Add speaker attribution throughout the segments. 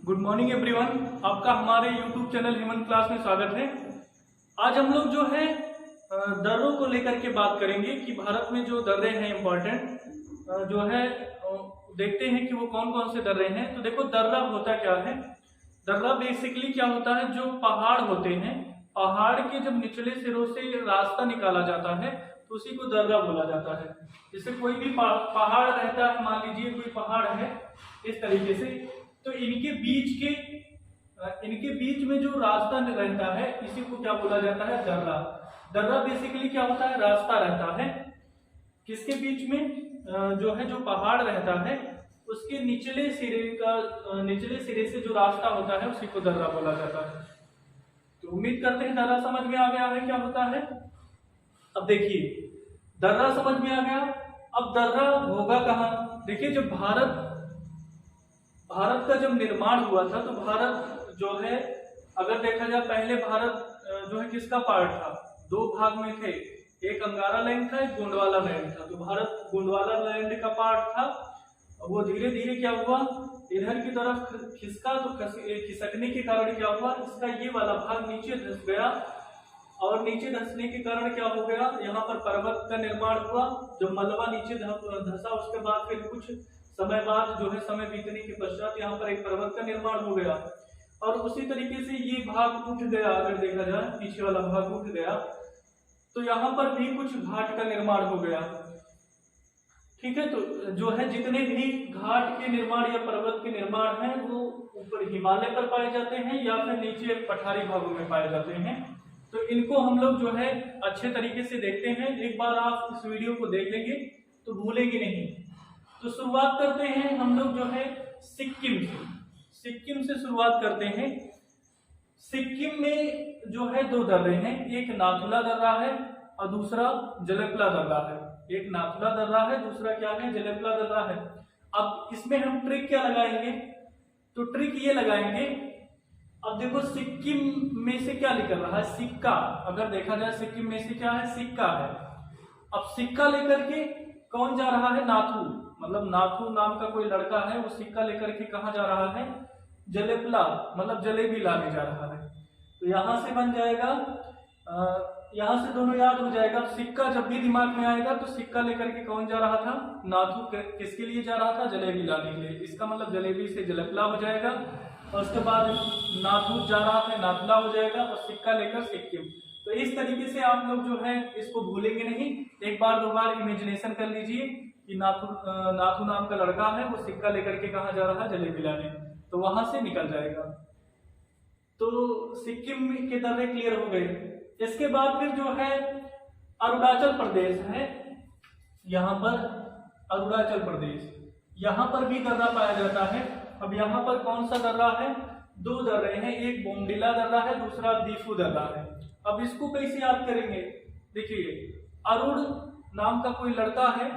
Speaker 1: Good morning everyone, आपका हमारे YouTube channel Hemant class में स्वागत है। आज हम लोग जो है दर्रों को लेकर के बात करेंगे कि भारत में जो दर्रे हैं इम्पोर्टेंट जो है देखते हैं कि वो कौन कौन से दर्रे हैं। तो देखो, दर्रा होता क्या है। दर्रा बेसिकली क्या होता है, जो पहाड़ होते हैं, पहाड़ के जब निचले सिरों से रास्ता निकाला जाता है तो उसी को दर्रा बोला जाता है। जैसे कोई भी पहाड़ रहता है, मान लीजिए कोई पहाड़ है इस तरीके से, तो इनके बीच में जो रास्ता रहता है इसी को क्या बोला जाता है, दर्रा। दर्रा बेसिकली क्या होता है, रास्ता रहता है किसके बीच में, जो है जो पहाड़ रहता है उसके निचले सिरे से जो रास्ता होता है उसी को दर्रा बोला जाता है। तो उम्मीद करते हैं दर्रा समझ में आ गया है क्या होता है। अब देखिए, दर्रा समझ में आ गया। अब दर्रा होगा कहाँ। देखिए, जब भारत का जब निर्माण हुआ था तो भारत जो है, अगर देखा जाए पहले भारत जो है किसका पार्ट था, दो भाग में थे, एक अंगारा लैंड था, एक गोंडवाना लैंड था। तो भारत गोंडवाना लैंड का पार्ट था। वो धीरे धीरे क्या हुआ, इधर की तरफ खिसका, तो खिसकने के कारण क्या हुआ, इसका ये वाला भाग नीचे धंस गया, और नीचे धंसने के कारण क्या हो गया, यहाँ पर पर्वत का निर्माण हुआ। जब मलबा नीचे धंसा उसके बाद फिर कुछ समय बाद जो है, समय बीतने के पश्चात यहाँ पर एक पर्वत का निर्माण हो गया, और उसी तरीके से ये भाग उठ गया। अगर देखा जाए पीछे वाला भाग उठ गया तो यहाँ पर भी कुछ घाट का निर्माण हो गया। ठीक है, तो जो है जितने भी घाट के निर्माण या पर्वत के निर्माण हैं वो ऊपर हिमालय पर पाए जाते हैं या फिर नीचे पठारी भागों में पाए जाते हैं। तो इनको हम लोग जो है अच्छे तरीके से देखते हैं। एक बार आप इस वीडियो को देख लेंगे तो भूलेंगे नहीं। तो शुरुआत करते हैं हम लोग जो है सिक्किम से शुरुआत करते हैं। सिक्किम में जो है दो दर्रे हैं, एक नाथुला दर्रा है और दूसरा जलेपला दर्रा है। एक नाथुला दर्रा है, दूसरा क्या है, जलेपला दर्रा है। अब इसमें हम ट्रिक क्या लगाएंगे, तो ट्रिक ये लगाएंगे। अब देखो, सिक्किम में से क्या निकल रहा है, सिक्का। अगर देखा जाए सिक्किम में से क्या है, सिक्का है। अब सिक्का लेकर के कौन जा रहा है, नाथू, मतलब नाथू नाम का कोई लड़का है, वो सिक्का लेकर के कहाँ जा रहा है, जलेपला, मतलब जलेबी लाने जा रहा है। तो यहाँ से बन जाएगा, यहाँ से दोनों याद हो जाएगा। सिक्का जब भी दिमाग में आएगा तो सिक्का लेकर के कौन जा रहा था, नाथू किसके लिए जा रहा था, जलेबी लाने के लिए। इसका मतलब जलेबी से जलेपला हो जाएगा, और उसके बाद नाथू जा रहा था, नाथुला हो जाएगा, और सिक्का लेकर सिक्किम। तो इस तरीके से आप लोग जो है इसको भूलेंगे नहीं। एक बार दो बार इमेजिनेशन कर लीजिए कि नाथू नाम का लड़का है, वो सिक्का लेकर के कहाँ जा रहा है, जलेबी लाने, तो वहां से निकल जाएगा। तो सिक्किम के दर्रे क्लियर हो गए। इसके बाद फिर जो है अरुणाचल प्रदेश है, यहाँ पर अरुणाचल प्रदेश, यहाँ पर भी दर्रा पाया जाता है। अब यहाँ पर कौन सा दर्रा है, दो दर्रे हैं, एक बोमडिला दर्रा है, दूसरा दीफू दर्रा है। अब इसको कैसे याद करेंगे, देखिए, अरुण नाम का कोई लड़का है,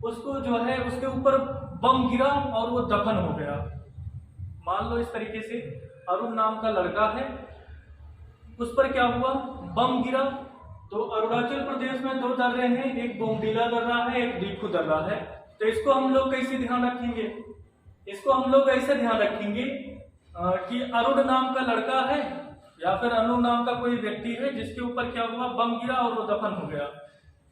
Speaker 1: उसको जो है उसके ऊपर बम गिरा और वो दफन हो गया। मान लो इस तरीके से अरुण नाम का लड़का है, उस पर क्या हुआ, बम गिरा। तो अरुणाचल प्रदेश में दो दर्रे हैं, एक बोमडिला दर्रा है, एक दीफू दर्रा है। तो इसको हम लोग कैसे ध्यान रखेंगे, इसको हम लोग ऐसे ध्यान रखेंगे कि अरुण नाम का लड़का है या फिर अनु नाम का कोई व्यक्ति है जिसके ऊपर क्या हुआ, बम गिरा और वो दफन हो गया।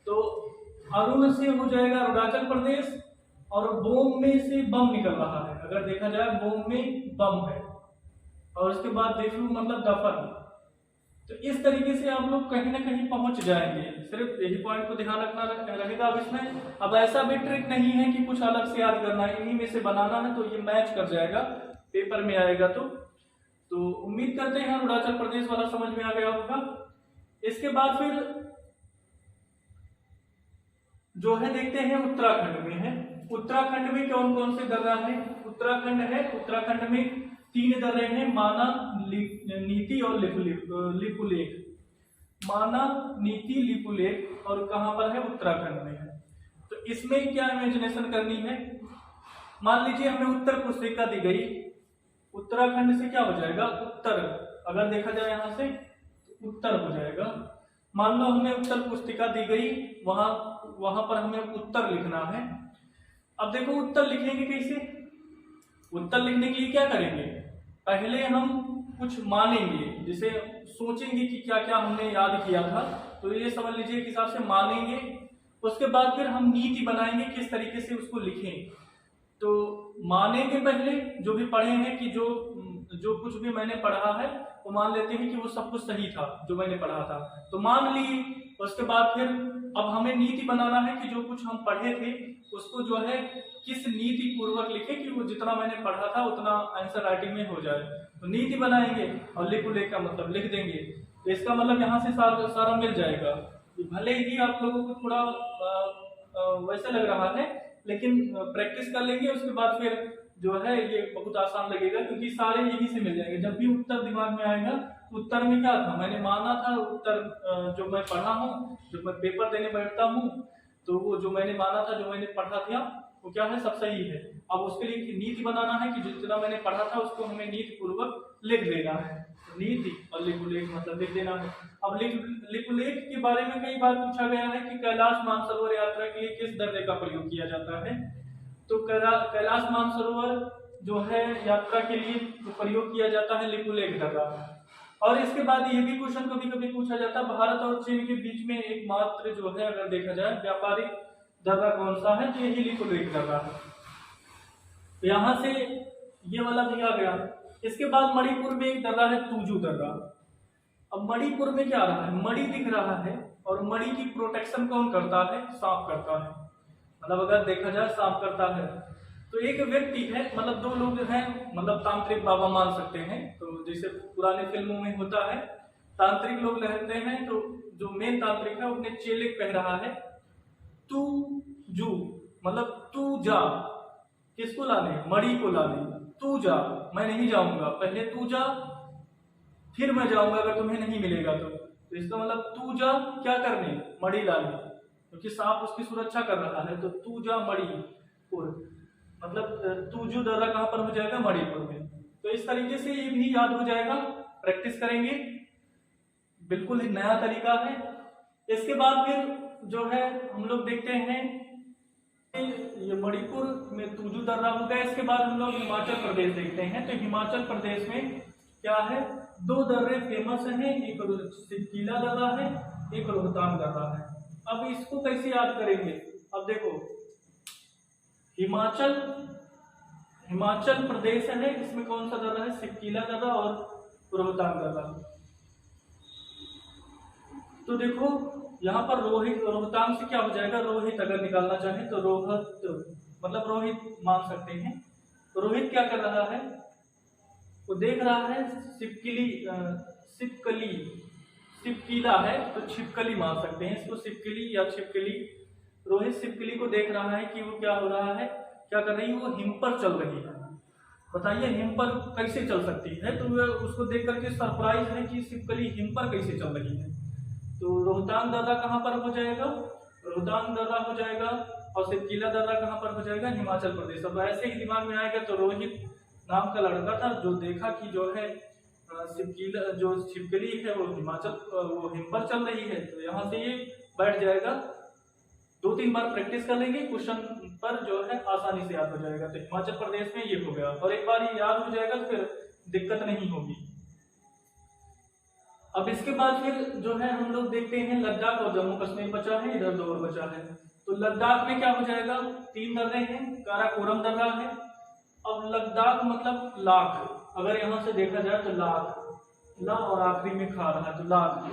Speaker 1: तो अरुण से हो जाएगा अरुणाचल प्रदेश, और बोम में से बम निकल रहा है। अगर देखा जाए बोम में बम है, और उसके बाद दीफू मतलब दफन। तो इस तरीके से आप लोग कहीं ना कहीं पहुंच जाएंगे। सिर्फ यही पॉइंट को ध्यान रखना रहेगा अब इसमें। अब ऐसा भी ट्रिक नहीं है कि कुछ अलग से याद करना है, इन्हीं में से बनाना है, तो ये मैच कर जाएगा, पेपर में आएगा। तो उम्मीद करते हैं अरुणाचल प्रदेश वाला समझ में आ गया होगा। इसके बाद फिर जो है देखते हैं उत्तराखंड में है। उत्तराखंड में कौन कौन से दर्रा है, उत्तराखंड है, उत्तराखंड में तीन दर्रे हैं, माना, नीति और लिपुलेख। माना, नीति, लिपुलेख, और कहां पर है, उत्तराखंड में है। तो इसमें क्या इमेजिनेशन करनी है, मान लीजिए हमें उत्तर पुस्तिका दी गई, उत्तराखंड से क्या हो जाएगा, उत्तर। अगर देखा जाए यहां से तो उत्तर हो जाएगा। मान लो हमें उत्तर पुस्तिका दी गई, वहां पर हमें उत्तर लिखना है। अब देखो उत्तर लिखेंगे कैसे, उत्तर लिखने के लिए क्या करेंगे, पहले हम कुछ मानेंगे, जैसे सोचेंगे कि क्या क्या हमने याद किया था, तो ये समझ लीजिए कि हिसाब से मानेंगे। उसके बाद फिर हम नीति बनाएंगे किस तरीके से उसको लिखें। तो मानेंगे पहले जो भी पढ़े हैं कि जो कुछ भी मैंने पढ़ा है वो मान लेते हैं कि वो सब कुछ सही था जो मैंने पढ़ा था, तो मान लिए। उसके बाद फिर अब हमें नीति बनाना है कि जो कुछ हम पढ़े थे उसको जो है किस नीति पूर्वक लिखे कि वो जितना मैंने पढ़ा था उतना आंसर राइटिंग में हो जाए। तो नीति बनाएंगे और लिख का मतलब लिख देंगे। तो इसका मतलब यहाँ से सारा मिल जाएगा। भले ही आप लोगों को थोड़ा वैसा लग रहा है, लेकिन प्रैक्टिस कर लेंगे उसके बाद फिर जो है ये बहुत आसान लगेगा, क्योंकि सारे यही से मिल जाएंगे। जब भी उत्तर दिमाग में आएगा, उत्तर में क्या था मैंने माना था, उत्तर जो मैं पढ़ा हूँ, जो मैं पेपर देने बैठता हूँ, तो वो जो मैंने माना था, जो मैंने पढ़ा था, वो क्या है, सब सही है। अब उसके लिए नीति बनाना है कि जितना मैंने पढ़ा था उसको हमें नीति पूर्वक लिख देना है। तो नीति और लिपुलेख मतलब लिख देना है। अब लिपुलेख के बारे में कई बार पूछा गया है कि कैलाश मानसरोवर यात्रा के लिए किस दर्रे का प्रयोग किया जाता है। तो कैलाश मानसरोवर जो है यात्रा के लिए तो प्रयोग किया जाता है लिपुलेख दर्रा। और इसके बाद ये भी क्वेश्चन कभी कभी पूछा जाता है, भारत और चीन के बीच में एकमात्र जो है अगर देखा जाए व्यापारिक दर्रा कौन सा है, तो यही लिपुलेख दर्रा है। तो यहाँ से ये वाला दिया गया। इसके बाद मणिपुर में एक दर्रा है तुजू दर्रा। अब मणिपुर में क्या रहा है, मणि दिख रहा है, और मणि की प्रोटेक्शन कौन करता है, सांप करता है। मतलब अगर देखा जाए सांप करता है। तो एक व्यक्ति है, मतलब दो लोग हैं, मतलब तांत्रिक बाबा मान सकते हैं। तो जैसे पुराने फिल्मों में होता है, तांत्रिक लोग रहते हैं, तो जो मेन तांत्रिक है अपने चेले कह रहा है तू जू, मतलब तू जा, किसको लाने, मणि को लाने। तू जा, मैं नहीं जाऊंगा, पहले तू जा फिर मैं जाऊंगा अगर तुम्हें नहीं मिलेगा तो इसका मतलब तू जा क्या करने, मणि लाने, क्योंकि सांप उसकी सुरक्षा कर रहा है। तो तू जा मणिपुर, मतलब तुजू दर्रा कहां पर हो जाएगा, मणिपुर में। तो इस तरीके से ये भी याद हो जाएगा, प्रैक्टिस करेंगे, बिल्कुल ही नया तरीका है। इसके बाद फिर जो है हम लोग देखते हैं ये मणिपुर में तुजू दर्रा हो गया। इसके बाद हम लोग हिमाचल प्रदेश देखते हैं। तो हिमाचल प्रदेश में क्या है, दो दर्रे फेमस हैं, एक सिपकीला दर्रा है, एक रोहतांग दर्रा है। अब इसको कैसे याद करेंगे, अब देखो हिमाचल प्रदेश है, इसमें कौन सा दर्रा है, सिपकीला दर्रा और रोहतांग दर्रा। तो देखो यहाँ पर रोहतांग से क्या हो जाएगा, रोहित अगर निकालना चाहे तो रोहित मतलब रोहित मान सकते हैं। तो रोहित क्या कर रहा है, वो देख रहा है छिपकीला है, तो छिपकली मान सकते हैं इसको, छिपकली या छिपकली। रोहित छिपकली को देख रहा है कि वो क्या हो रहा है, क्या कर रही है, वो हिम पर चल रही है। बताइए हिम पर कैसे चल सकती है, तो वह उसको देख करके सरप्राइज है कि छिपकली हिम पर कैसे चल रही है। तो रोहतांग दर्रा कहाँ पर हो जाएगा, रोहतांग दर्रा हो जाएगा, और छिपकीला दर्रा कहाँ पर हो जाएगा, हिमाचल प्रदेश। अब ऐसे ही दिमाग में आएगा। तो रोहित नाम का लड़का था जो देखा कि जो है जो छिपकली है वो हिम पर चल रही है। तो यहाँ से ये बैठ जाएगा। 2-3 बार प्रैक्टिस कर लेंगे, क्वेश्चन पर जो है आसानी से याद हो जाएगा। तो हिमाचल प्रदेश में ये हो गया, और एक बार ये याद हो जाएगा फिर दिक्कत नहीं होगी। अब इसके बाद फिर जो है हम लोग देखते हैं लद्दाख और जम्मू कश्मीर बचा है, इधर 2 और बचा है। तो लद्दाख में क्या हो जाएगा, 3 दर्रे हैं, काराकोरम दर्रा है। अब लद्दाख मतलब लाख, अगर यहाँ से देखा जाए तो लाख, ला और आखिरी में खा रहा है तो लाख,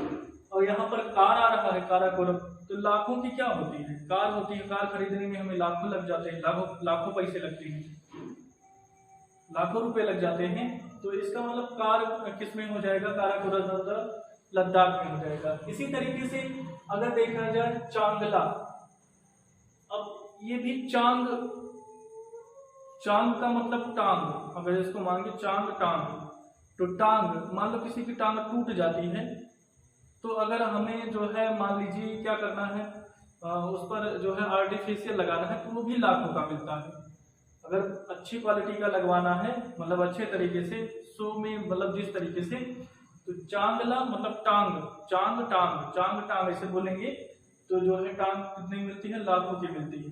Speaker 1: और यहाँ पर कार आ रहा है काराकोरम। तो लाखों की क्या होती है, कार होती है। कार खरीदने में हमें लाखों लग जाते हैं, लाखों पैसे लगते हैं, लाखों रुपए लग जाते हैं। तो इसका मतलब कार किस में हो जाएगा, काराकोरम दर्रा लद्दाख में हो जाएगा। इसी तरीके से अगर देखा जाए चांगला, अब ये भी चांग का मतलब टांग, अगर इसको मांगे टांग, तो टांग मान लो किसी की टांग टूट जाती है, तो अगर हमें जो है मान लीजिए क्या करना है, उस पर जो है आर्टिफिशियल लगाना है, तो वो भी लाखों का मिलता है। अगर अच्छी क्वालिटी का लगवाना है, मतलब अच्छे तरीके से, सो में मतलब जिस तरीके से, तो चांगला मतलब टांग ऐसे बोलेंगे। तो जो है टांग कितनी मिलती है, लाखों की मिलती है।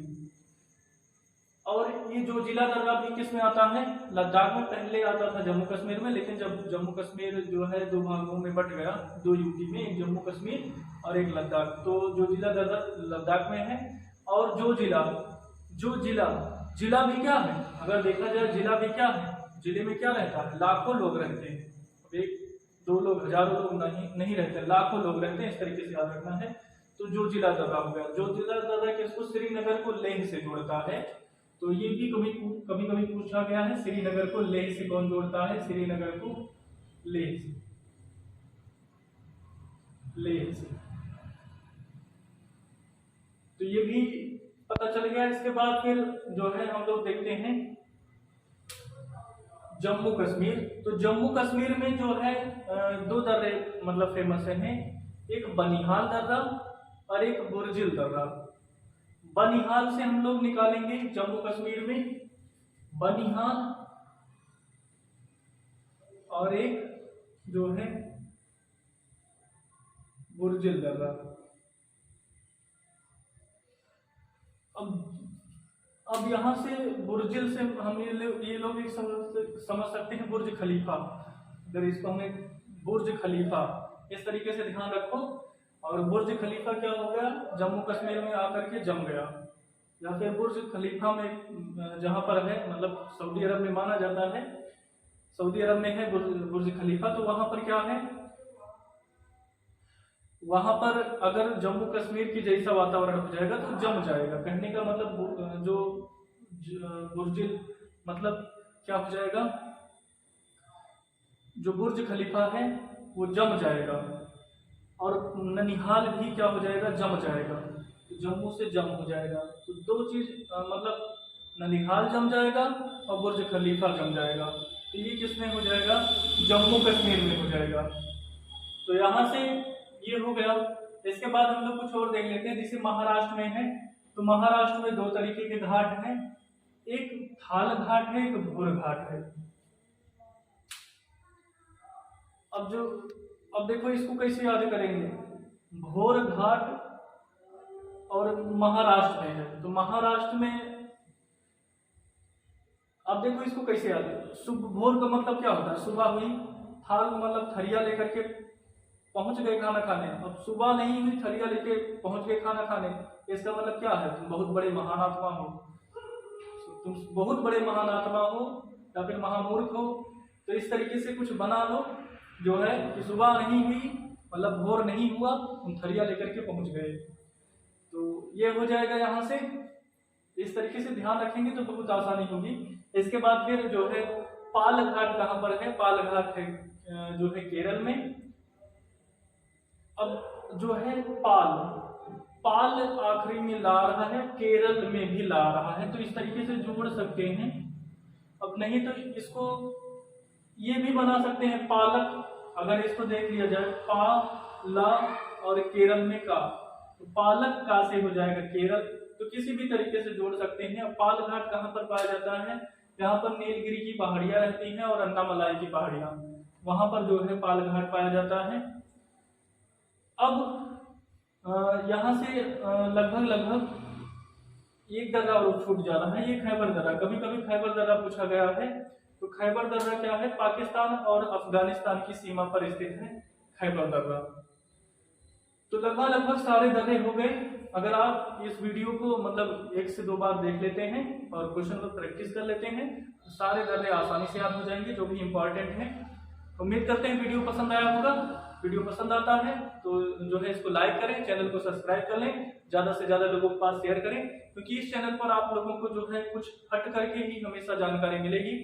Speaker 1: और ये जो जिला दर्रा भी किस में आता है, लद्दाख में। पहले आता था जम्मू कश्मीर में, लेकिन जब जम्मू कश्मीर जो है दो भागों में बट गया, दो यूटी में, एक जम्मू कश्मीर और एक लद्दाख, तो जो जिला दर्रा लद्दाख में है। और जो जिला भी क्या है, अगर देखा जाए जिला भी क्या है, जिले में क्या रहता है, लाखों लोग रहते हैं। अब एक दो लोग, हजारों लोग नहीं रहते, लाखों लोग रहते हैं, इस तरीके से याद रखना है। तो जो जिला दर्रा हो गया, जो जिला दर्रा किसको, श्रीनगर को लेह से जोड़ता है। तो ये भी कभी कभी पूछा गया है, श्रीनगर को लेह से कौन जोड़ता है, श्रीनगर को लेह से। तो ये भी पता चल गया। इसके बाद फिर जो है हम लोग देखते हैं जम्मू कश्मीर। तो जम्मू कश्मीर में जो है दो दर्रे मतलब फेमस हैं, एक बनिहाल दर्रा और एक बुर्जिल दर्रा। बनिहाल से हम लोग निकालेंगे जम्मू कश्मीर में बनिहाल, और एक जो है बुर्जिल दर्रा। अब यहां से बुर्जिल से हम ये लोग भी समझ सकते हैं बुर्ज खलीफा। अगर इसको हमें बुर्ज खलीफा इस तरीके से ध्यान रखो। और बुर्ज खलीफा क्या हो गया, जम्मू कश्मीर में आकर के जम गया। या फिर बुर्ज खलीफा में जहां पर है, मतलब सऊदी अरब में माना जाता है, सऊदी अरब में है बुर्ज खलीफा। तो वहां पर क्या है, वहां पर अगर जम्मू कश्मीर की जैसा वातावरण हो जाएगा तो जम जाएगा। कहने का मतलब जो बुर्जिल मतलब क्या हो जाएगा, जो बुर्ज खलीफा है वो जम जाएगा। और ननिहाल भी क्या हो जाएगा, जम जाएगा। तो जम्मू से जम हो जाएगा। तो दो चीज मतलब ननिहाल जम जाएगा और बुर्ज खलीफा जम जाएगा। तो ये किसमें हो जाएगा, जम्मू कश्मीर में हो जाएगा। तो यहाँ से ये हो गया। इसके बाद हम लोग कुछ और देख लेते हैं, जैसे महाराष्ट्र में है। तो महाराष्ट्र में दो तरीके के घाट हैं, एक थाल घाट है, एक भोर घाट है। अब देखो इसको कैसे याद करेंगे, भोर घाट और महाराष्ट्र में है। तो महाराष्ट्र में अब देखो इसको कैसे याद है, भोर का मतलब क्या होता है, सुबह हुई, थाल मतलब थरिया लेकर के पहुंच गए खाना खाने। अब सुबह नहीं हुई, थरिया लेके पहुंच गए खाना खाने, इसका मतलब क्या है, तुम बहुत बड़े महान आत्मा हो, तुम बहुत बड़े महान आत्मा हो या फिर महामूर्ख हो। तो इस तरीके से कुछ बना लो जो है कि सुबह नहीं हुई मतलब भोर नहीं हुआ, तुम थरिया लेकर के पहुंच गए। तो ये हो जाएगा यहाँ से। इस तरीके से ध्यान रखेंगे तो बहुत आसानी होगी। इसके बाद फिर जो है पाल घाट कहाँ पर है, पाल घाट है जो है केरल में। अब जो है पाल आखिरी में ला रहा है, केरल में भी ला रहा है, तो इस तरीके से जोड़ सकते हैं। अब नहीं तो इसको ये भी बना सकते हैं पालक। अगर इसको देख लिया जाए पा ला और केरल में का, तो पालक का से हो जाएगा केरल। तो किसी भी तरीके से जोड़ सकते हैं। पाल घाट कहाँ पर पाया जाता है, जहाँ पर नीलगिरी की पहाड़ियां रहती हैं और अन्नामलाई की पहाड़ियां, वहां पर जो है पाल घाट पाया जाता है। अब यहाँ से लगभग एक दर्रा और छूट जा रहा है, ये खैबर दर्रा। कभी कभी खैबर दर्रा पूछा गया है। तो खैबर दर्रा क्या है, पाकिस्तान और अफगानिस्तान की सीमा पर स्थित है खैबर दर्रा। तो लगभग सारे दर्रे हो गए। अगर आप इस वीडियो को मतलब 1 से 2 बार देख लेते हैं और क्वेश्चन को प्रैक्टिस कर लेते हैं तो सारे दर्रे आसानी से याद हो जाएंगे जो भी इंपॉर्टेंट हैं। उम्मीद करते हैं वीडियो पसंद आया होगा। वीडियो पसंद आता है तो जो है इसको लाइक करें, चैनल को सब्सक्राइब कर लें, ज्यादा से ज्यादा लोगों के पास शेयर करें, क्योंकि इस चैनल पर आप लोगों को जो है कुछ हट करके ही हमेशा जानकारी मिलेगी।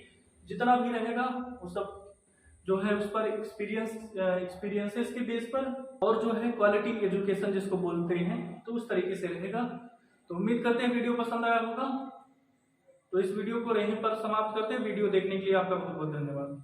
Speaker 1: जितना भी रहेगा वो सब जो है उस पर एक्सपीरियंसेस के बेस पर और जो है क्वालिटी एजुकेशन जिसको बोलते हैं तो उस तरीके से रहेगा। तो उम्मीद करते हैं वीडियो पसंद आया होगा। तो इस वीडियो को यहीं पर समाप्त करते हैं। वीडियो देखने के लिए आपका बहुत बहुत धन्यवाद।